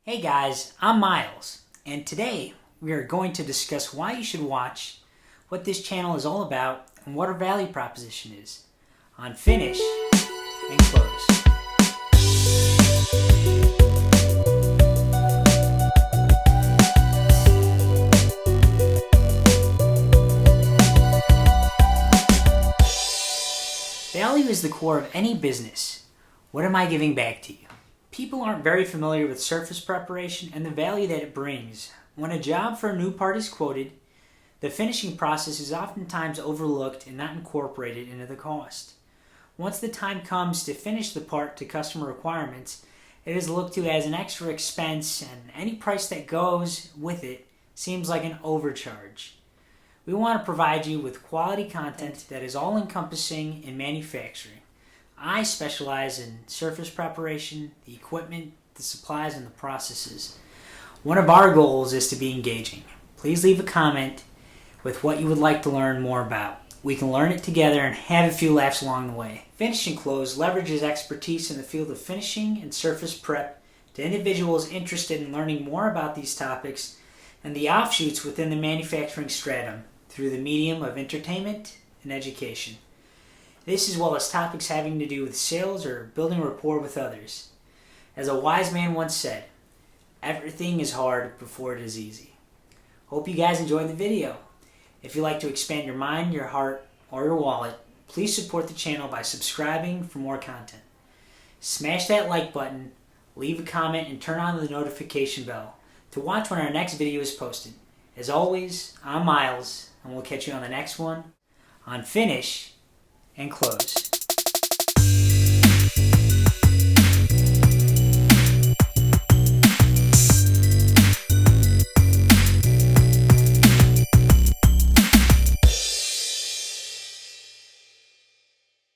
Hey guys, I'm Miles, and today we are going to discuss why you should watch, what this channel is all about, and what our value proposition is on Finish and Close. Value is the core of any business. What am I giving back to you? People aren't very familiar with surface preparation and the value that it brings. When a job for a new part is quoted, the finishing process is oftentimes overlooked and not incorporated into the cost. Once the time comes to finish the part to customer requirements, it is looked to as an extra expense, and any price that goes with it seems like an overcharge. We want to provide you with quality content that is all-encompassing in manufacturing. I specialize in surface preparation, the equipment, the supplies, and the processes. One of our goals is to be engaging. Please leave a comment with what you would like to learn more about. We can learn it together and have a few laughs along the way. Finish and Close leverages expertise in the field of finishing and surface prep to individuals interested in learning more about these topics and the offshoots within the manufacturing stratum through the medium of entertainment and education. This as well as topics having to do with sales or building rapport with others. As a wise man once said, everything is hard before it is easy. Hope you guys enjoyed the video. If you'd like to expand your mind, your heart, or your wallet, please support the channel by subscribing for more content. Smash that like button, leave a comment, and turn on the notification bell to watch when our next video is posted. As always, I'm Miles, and we'll catch you on the next one on Finish and Close.